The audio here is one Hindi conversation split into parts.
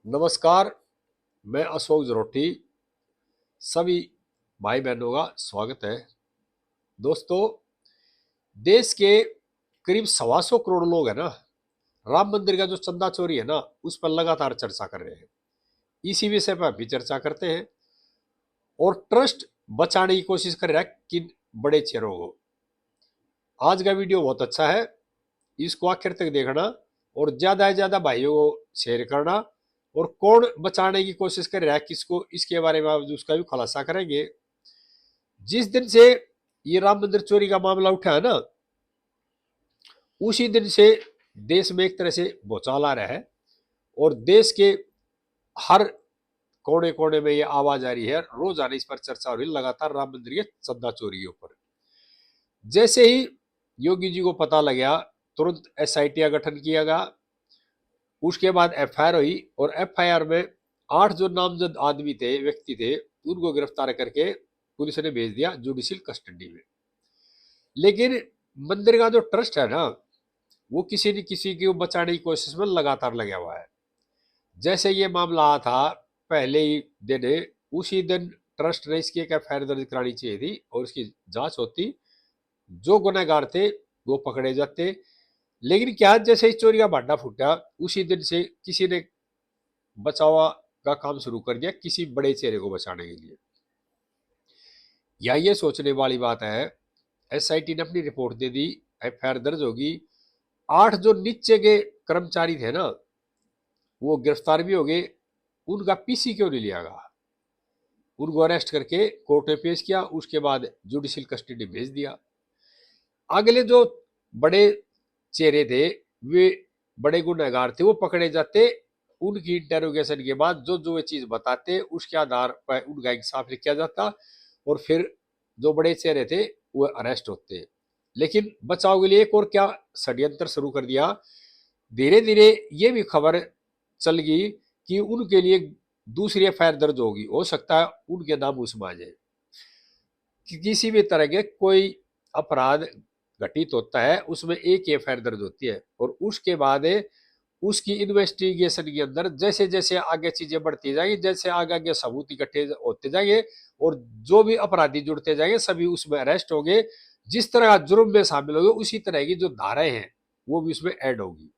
नमस्कार। मैं अशोक जरोटी सभी भाई बहनों का स्वागत है। दोस्तों, देश के करीब 125 करोड़ लोग हैं ना, राम मंदिर का जो चंदा चोरी है ना उस पर लगातार चर्चा कर रहे हैं। इसी विषय पर भी चर्चा करते हैं और ट्रस्ट बचाने की कोशिश कर रहा है किन बड़े चेहरों को। आज का वीडियो बहुत अच्छा है, इसको आखिर तक देखना और ज्यादा से ज्यादा भाइयों को शेयर करना। और कौन बचाने की कोशिश कर रहा है किसको, इसके बारे में आज उसका भी खुलासा करेंगे। जिस दिन से ये राम मंदिर चोरी का मामला उठा है ना, उसी दिन से देश में एक तरह से भूचाल आ रहा है और देश के हर कोने कोने में ये आवाज आ रही है, रोजाना इस पर चर्चा हो रही है लगातार राम मंदिर के चंदा चोरी के ऊपर। जैसे ही योगी जी को पता लगा, तुरंत एसआईटी का गठन किया गया। उसके बाद एफआईआर हुई और एफआईआर में 8 जो नामजद आदमी थे, व्यक्ति थे, उनको गिरफ्तार करके पुलिस ने भेज दिया जुडिशियल कस्टडी में। लेकिन मंदिर का जो ट्रस्ट है ना, वो किसी न किसी की बचाने की कोशिश में लगातार लगा हुआ है। जैसे ये मामला आया था पहले ही दिन, उसी दिन ट्रस्ट ने इसकी एक एफआईआर दर्ज करानी चाहिए थी और उसकी जांच होती, जो गुनहगार थे वो पकड़े जाते। लेकिन क्या, जैसे ही चोरी का भांडा फूटा, उसी दिन से किसी ने बचाव का काम शुरू कर दिया किसी बड़े चेहरे को बचाने के लिए। या ये सोचने वाली बात है, एसआईटी ने अपनी रिपोर्ट दे दी, एफआईआर दर्ज होगी, 8 जो नीचे के कर्मचारी थे ना वो गिरफ्तार भी हो गए। उनका पीसी क्यों नहीं लिया गया? उनको अरेस्ट करके कोर्ट में पेश किया, उसके बाद जुडिशियल कस्टडी भेज दिया। अगले जो बड़े चेहरे थे, वे बड़े गुनहगार थे, वो पकड़े जाते। उनकी इंटेरोगेशन के बाद जो जो वे चीज बताते, उसके आधार पर उनका इंसाफ किया जाता और फिर जो बड़े चेहरे थे वो अरेस्ट होते। लेकिन बचाव के लिए एक और क्या षड्यंत्र शुरू कर दिया। धीरे धीरे ये भी खबर चल गई कि उनके लिए दूसरी एफआईआर दर्ज होगी, हो सकता है उनके नाम उसमें आ जाए। कि किसी भी तरह के कोई अपराध घटित होता है उसमें एक एफआईआर दर्ज होती है और उसके बाद उसकी इन्वेस्टिगेशन के अंदर जैसे जैसे आगे चीजें बढ़ती जाएंगी, जैसे आगे आगे सबूत इकट्ठे होते जाएंगे और जो भी अपराधी जुड़ते जाएंगे सभी उसमें अरेस्ट होंगे। जिस तरह जुर्म में शामिल होंगे उसी तरह की जो धाराएं हैं वो भी उसमें ऐड होगी।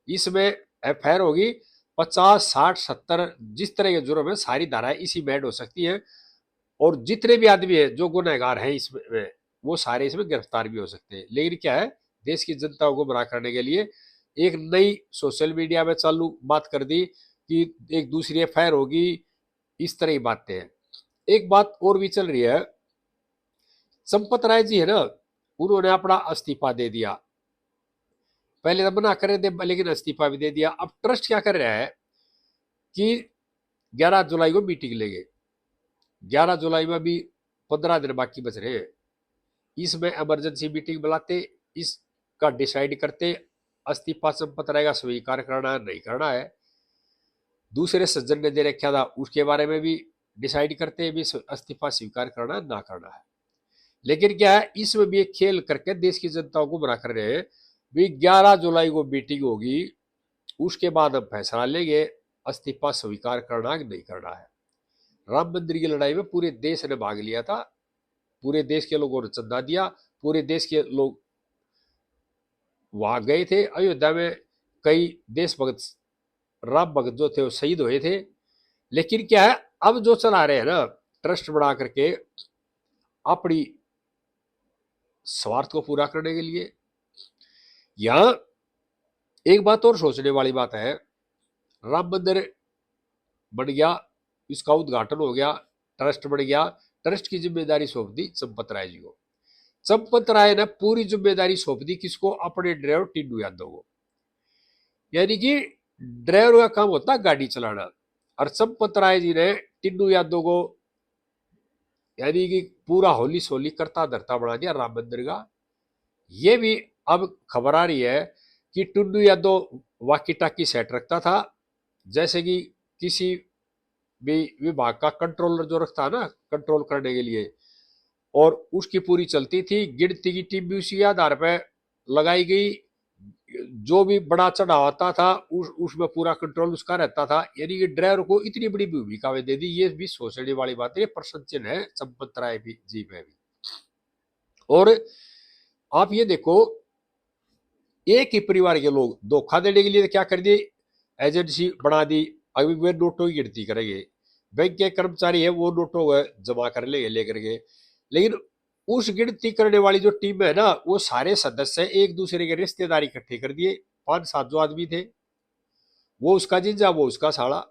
इसमें एफआईआर होगी 50, 60, 70, जिस तरह के जुर्म है सारी धाराएं इसी में ऐड हो सकती है। और जितने भी आदमी है जो गुनहगार हैं इसमें, वो सारे इसमें गिरफ्तार भी हो सकते हैं। लेकिन क्या है, देश की जनता को गुमराह करने के लिए एक नई सोशल मीडिया में चालू बात कर दी कि एक दूसरी एफआईआर होगी, इस तरह की बातें हैं। एक बात और भी चल रही है, चंपत राय जी है ना, उन्होंने अपना इस्तीफा दे दिया। पहले तो मना कर रहे थे लेकिन इस्तीफा भी दे दिया। अब ट्रस्ट क्या कर रहा है कि 11 जुलाई को मीटिंग लेंगे। 11 जुलाई में भी 15 दिन बाकी बच रहे हैं। इसमें इमरजेंसी मीटिंग बुलाते, इसका डिसाइड करते, इस्तीफा संपत रहेगा स्वीकार करना है नहीं करना है। दूसरे सज्जन ने दे रखा था उसके बारे में भी डिसाइड करते भी इस्तीफा स्वीकार करना है ना करना है। लेकिन क्या है, इसमें भी एक खेल करके देश की जनता को गुमराह कर रहे हैं। भी 11 जुलाई को मीटिंग होगी, उसके बाद हम फैसला लेंगे इस्तीफा स्वीकार करना है नहीं करना है। राम मंदिर की लड़ाई में पूरे देश ने भाग लिया था, पूरे देश के लोगों ने चंदा दिया, पूरे देश के लोग वहां गए थे। अयोध्या में कई देशभक्त राम भक्त जो थे वो शहीद हुए थे। लेकिन क्या है, अब जो चला रहे हैं ना ट्रस्ट बना करके अपनी स्वार्थ को पूरा करने के लिए। यहां एक बात और सोचने वाली बात है, राम मंदिर बन गया, इसका उद्घाटन हो गया, ट्रस्ट बन गया, ट्रस्ट की जिम्मेदारी सौंप दी चंपत राय जी को। चंपत राय ने पूरी जिम्मेदारी सौंप दी किसको? अपने ड्राइवर टिंडू यादव को। यानी कि ड्राइवर का काम होता गाड़ी चलाना, और चंपत राय जी ने टिंडू यादव को यानी कि पूरा होली सोली करता धरता बना दिया राम मंदिर का। ये भी अब खबर आ रही है कि टिंडू यादव वाकी टाकी सेट रखता था, जैसे कि किसी भी विभाग का कंट्रोलर जो रखता है ना कंट्रोल करने के लिए, और उसकी पूरी चलती थी। गिनती की टीम भी उसी आधार पर लगाई गई, जो भी बड़ा चढ़ाव आता था उसमें पूरा कंट्रोल उसका रहता था, यानी कि ड्राइवर को इतनी बड़ी भूमिका में दे दी। ये भी सोचने वाली बात है, ये प्रशंसनीय है चंपत राय भी जी में भी। और आप ये देखो, एक ही परिवार के लोग धोखा देने के लिए क्या कर दिए, एजेंसी बना दी। अभी वे नोटों की गिनती करेंगे, बैंक के कर्मचारी है वो नोटों जमा कर लेंगे लेकर के, लेकिन उस गिनती करने वाली जो टीम है ना, वो सारे सदस्य एक दूसरे के रिश्तेदार इकट्ठे कर दिए। 5-7 जो आदमी थे, वो उसका जीजा वो उसका साला।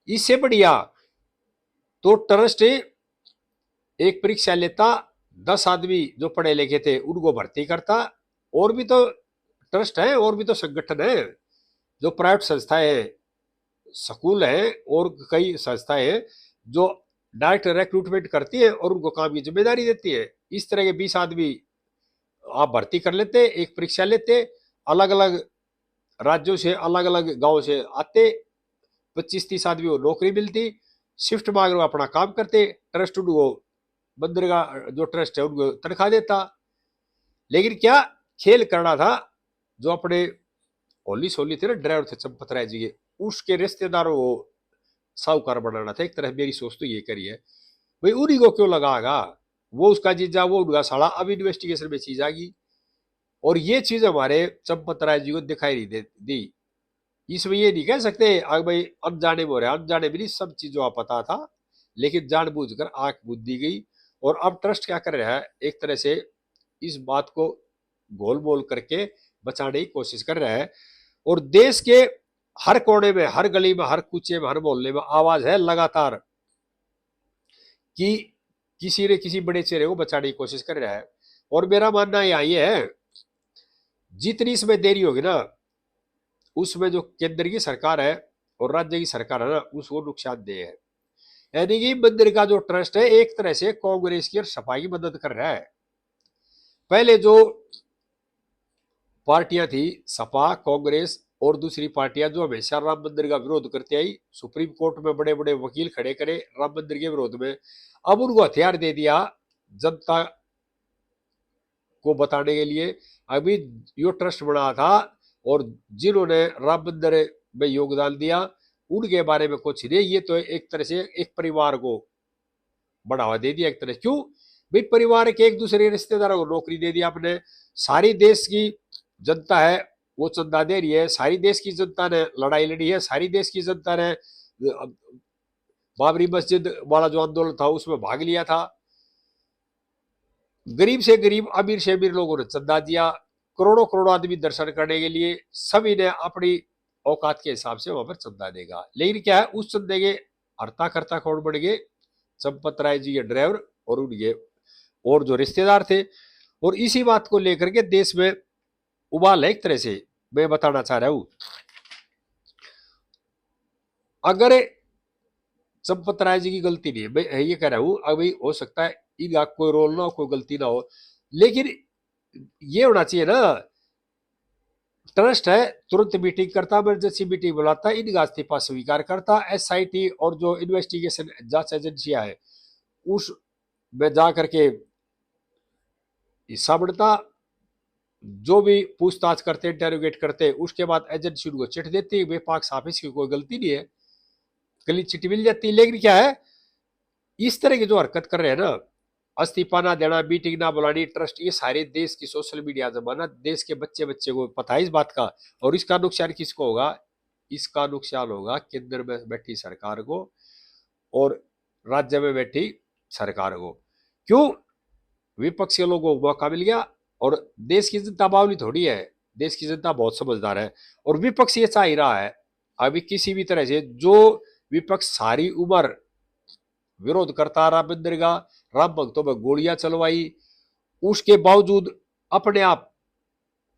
इससे बढ़िया तो ट्रस्ट एक परीक्षा लेता, 10 आदमी जो पढ़े लिखे थे उनको भर्ती करता। और भी तो ट्रस्ट है, और भी तो संगठन है, जो प्राइवेट संस्थाएं हैं, स्कूल है और कई संस्थाएं हैं जो डायरेक्ट रिक्रूटमेंट करती है और उनको काम की जिम्मेदारी देती है। इस तरह के 20 आदमी आप भर्ती कर लेते, एक परीक्षा लेते, अलग अलग राज्यों से अलग अलग गांव से आते, 25-30 आदमी को नौकरी मिलती, शिफ्ट मांग अपना काम करते, ट्रस्ट उनको मंदिर का जो ट्रस्ट है उनको तनख्वाह देता। लेकिन क्या खेल करना था, जो अपने होली सोली थे ना ड्राइवर थे चंपत राय जी के, उसके रिश्तेदारों को साहूकार बनाना था। एक तरह मेरी सोच तो ये करी है, भाई उन्हीं को क्यों लगागा, वो उसका जीजा वो उनका साला। अब इन्वेस्टिगेशन में चीज आ गई, और ये चीज हमारे चंपत राय जी को दिखाई नहीं दी। इसमें ये नहीं कह सकते अगर भाई अनजाने में हो रहा है, अनजाने में नहीं, सब चीजों का पता था, लेकिन जानबूझकर आंख मूंद दी गई। और अब ट्रस्ट क्या कर रहा है, एक तरह से इस बात को गोल मोल करके बचाने की कोशिश कर रहा है। और देश के हर कोने में, हर गली में, हर कूचे में, हर मोहल्ले में आवाज है लगातार कि किसी न किसी बड़े चेहरे को बचाने की कोशिश कर रहा है। और मेरा मानना ये है, जितनी इसमें देरी होगी ना, उसमें जो केंद्र की सरकार है और राज्य की सरकार है ना, उसको नुकसानदेह है। यानी कि मंदिर का जो ट्रस्ट है एक तरह से कांग्रेस की और सपा की मदद कर रहा है। पहले जो पार्टियां थी, सपा, कांग्रेस और दूसरी पार्टियां जो हमेशा राम मंदिर का विरोध करती आई, सुप्रीम कोर्ट में बड़े बड़े वकील खड़े करे राम मंदिर के विरोध में, अब उनको हथियार दे दिया जनता को बताने के लिए। अभी यो ट्रस्ट बना था और जिन्होंने राम मंदिर में योगदान दिया उनके बारे में कुछ नहीं, ये तो एक तरह से एक परिवार को बढ़ावा दे दिया। एक तरह क्यों भाई, परिवार के एक दूसरे रिश्तेदारों को नौकरी दे दिया आपने। सारी देश की जनता है वो चंदा दे रही है, सारी देश की जनता ने लड़ाई लड़ी है, सारी देश की जनता ने बाबरी मस्जिद वाला जो आंदोलन था उसमें भाग लिया था। गरीब से गरीब, अमीर से अमीर लोगों ने चंदा दिया, करोड़ों करोड़ों आदमी दर्शन करने के लिए, सभी ने अपनी औकात के हिसाब से वहां पर चंदा देगा। लेकिन क्या है, उस चंदे के हरता करता कौन बढ़ गए, चंपत राय जी के ड्राइवर और उनके और जो रिश्तेदार थे। और इसी बात को लेकर के देश में उबाल है। एक तरह से मैं बताना चाह रहा हूं, अगर चंपत राय जी की गलती नहीं है, मैं ये कह रहा हूं, अभी हो सकता है इनका कोई रोल ना हो, कोई गलती ना हो, लेकिन ये होना चाहिए ना, ट्रस्ट है तुरंत मीटिंग करता, इमरजेंसी मीटिंग बुलाता, इनका इस्तीफा स्वीकार करता, एसआईटी और जो इन्वेस्टिगेशन जांच एजेंसियां है उस में जा करके हिस्सा बढ़ता, जो भी पूछताछ करते, इंटेरोगेट करते, उसके बाद एजेंसी उनको चिट देती, विपक्ष साहब इसकी कोई गलती नहीं है, क्लीन चिट मिल जाती। लेकिन क्या है, इस तरह की जो हरकत कर रहे हैं ना, इस्तीफा ना देना, मीटिंग ना बुलानी, ट्रस्ट, ये सारे देश की सोशल मीडिया जमाना, देश के बच्चे बच्चे को पता है इस बात का। और इसका नुकसान किसको होगा, इसका नुकसान होगा केंद्र में बैठी सरकार को और राज्य में बैठी सरकार को। क्यों, विपक्षी लोगों को मौका मिल गया। और देश की जनता बावली थोड़ी है, देश की जनता बहुत समझदार है, और विपक्ष ये चाह ही रहा है अभी किसी भी तरह से, जो विपक्ष सारी उम्र विरोध करता रहा मंदिर का, राम भक्तों में गोलियां चलवाई, उसके बावजूद अपने आप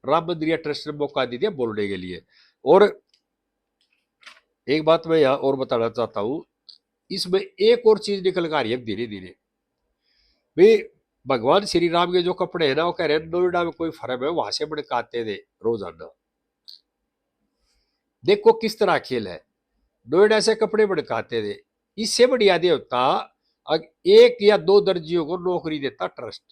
राम मंदिर ट्रस्ट ने मौका दे दिया बोलने के लिए। और एक बात मैं यहां और बताना चाहता हूं, इसमें एक और चीज निकल कर आ रही है धीरे धीरे। भाई भगवान श्री राम के जो कपड़े हैं ना, वो कह रहे हैं नोएडा में कोई फर्म है वहां से बनकाते थे रोजाना। देखो किस तरह खेल है, नोएडा से कपड़े बनकाते थे। इससे बढ़िया दे होता एक या दो दर्जियों को नौकरी देता ट्रस्ट,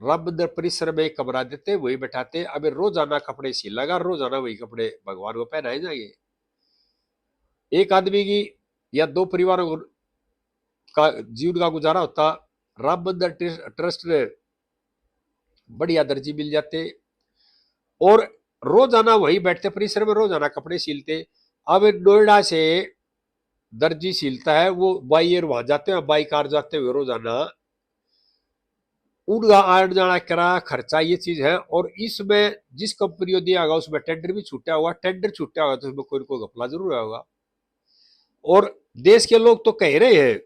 राम मंदिर परिसर में एक कमरा देते, वही बैठाते, अब रोजाना कपड़े सिल लगा, रोजाना वही कपड़े भगवान को पहनाए जाएंगे। एक आदमी की या दो परिवारों का जीवन का गुजारा होता, राम मंदिर ट्रस्ट ने बढ़िया दर्जी मिल जाते और रोजाना वही बैठते परिसर में, रोजाना कपड़े सिलते। अब नोएडा से दर्जी सिलता है, वो बाई एयर वहां जाते हैं, बाई कार जाते हुए रोजाना, उनका आने जाना किराया खर्चा ये चीज है। और इसमें जिस कंपनी को दिया होगा उसमें टेंडर भी छूटा होगा, टेंडर छूटा होगा तो उसमें कोई कोई घपला जरूर होगा। और देश के लोग तो कह रहे हैं,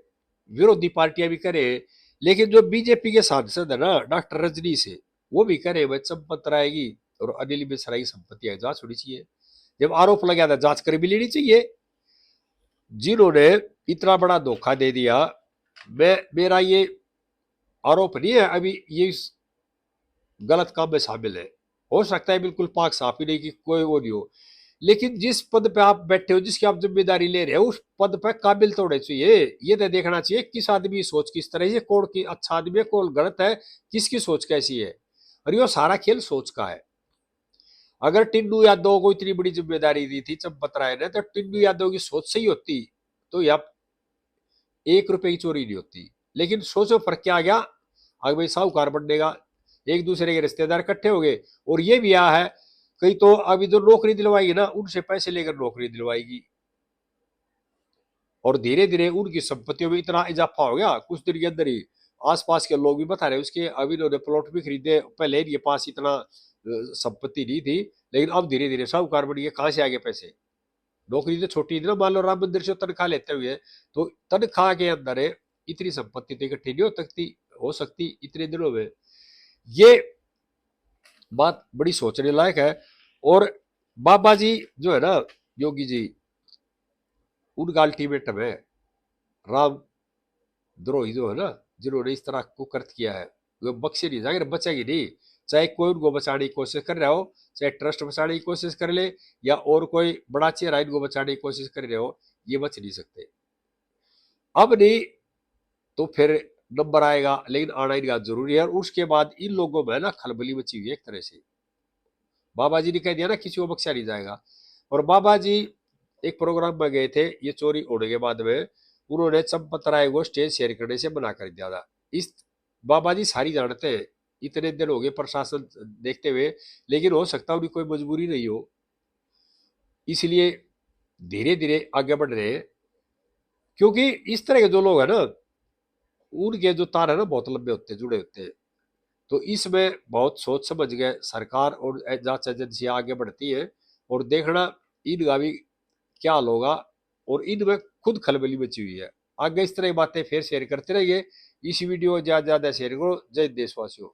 विरोधी पार्टियां भी करे, लेकिन जो बीजेपी के सांसद है ना डॉक्टर रजनी से, वो भी करे भाई संपत्ति रहेगी और अनिल मिश्रा की संपत्ति जांच होनी चाहिए। जब आरोप लगा था जांच कर भी लेनी चाहिए। जिन्होंने इतना बड़ा धोखा दे दिया, मैं मेरा ये आरोप नहीं है अभी ये गलत काम में शामिल है, हो सकता है बिल्कुल पाक साफ ही नहीं कि कोई वो नहीं हो, लेकिन जिस पद पे आप बैठे हो, जिसकी आप जिम्मेदारी ले रहे हो, उस पद पे काबिल तो होने चाहिए। ये तो देखना चाहिए किस आदमी की सोच किस तरह से, कौन की अच्छा आदमी है कौन गलत है, किसकी सोच कैसी है। और ये सारा खेल सोच का है। अगर टिन्नू यादव को इतनी बड़ी जिम्मेदारी दी थी चंपत राय ने, तो टिन्नू यादव की सोच सही होती तो यह 1 रुपए की चोरी नहीं होती। लेकिन सोचो फर्क क्या आ गया, अगर भाई साहूकार बनने का, एक दूसरे के रिश्तेदार इकट्ठे हो गए। और ये भी आ है कई तो अभी जो नौकरी दिलवाएगी ना उनसे पैसे लेकर नौकरी दिलवाएगी, और धीरे धीरे उनकी संपत्तियों में इतना इजाफा हो गया कुछ दिन के अंदर ही। आसपास के लोग भी बता रहे उसके, अभी इन्होंने प्लॉट भी खरीदे, पहले इनके पास इतना संपत्ति नहीं थी, लेकिन अब धीरे धीरे साहूकार बन गए। कहाँ से आगे पैसे, नौकरी तो छोटी थी ना, मान लो राम मंदिर से तनख्वाह लेते हुए, तो तनख्वाह के अंदर इतनी संपत्ति तो इकट्ठी नहीं हो सकती इतने दिनों में। ये बात बड़ी सोचने लायक है। और बाबा जी जो है ना, योगी जी, उनका अल्टीमेटम है, राम द्रोही जो है ना, जिन्होंने इस तरह को कृत किया है, वो बख्शे नहीं जाएंगे, बचेगी नहीं। चाहे कोई उनको बचाने की कोशिश कर रहा हो, चाहे ट्रस्ट बचाने की कोशिश कर ले, या और कोई बड़ा चेहरा इनको बचाने की कोशिश कर रहे हो, ये बच नहीं सकते। अब नहीं तो फिर नंबर आएगा, लेकिन आना इनका जरूरी है। और उसके बाद इन लोगों में ना खलबली मची हुई है एक तरह से। बाबा जी ने कह दिया ना किसी को बख्शा नहीं जाएगा। और बाबा जी एक प्रोग्राम में गए थे, ये चोरी होने के बाद में उन्होंने चंपत राय को स्टेज शेयर करने से मना कर दिया था। इस बाबा जी सारी जानते हैं, इतने दिन हो गए प्रशासन देखते हुए, लेकिन हो सकता है उनकी कोई मजबूरी नहीं हो, इसलिए धीरे धीरे आगे बढ़ रहे हैं। क्योंकि इस तरह के जो लोग हैं ना, उनके जो तार है ना बहुत लंबे होते हैं, जुड़े होते हैं। तो इसमें बहुत सोच समझ गए सरकार और जांच एजेंसियां आगे बढ़ती है, और देखना इनका भी क्या हाल होगा। और इनमें खुद खलबली मची हुई है। आगे इस तरह की बातें फिर शेयर करते रहिए। इस वीडियो ज्यादा ज्यादा शेयर करो। जय देशवासियों।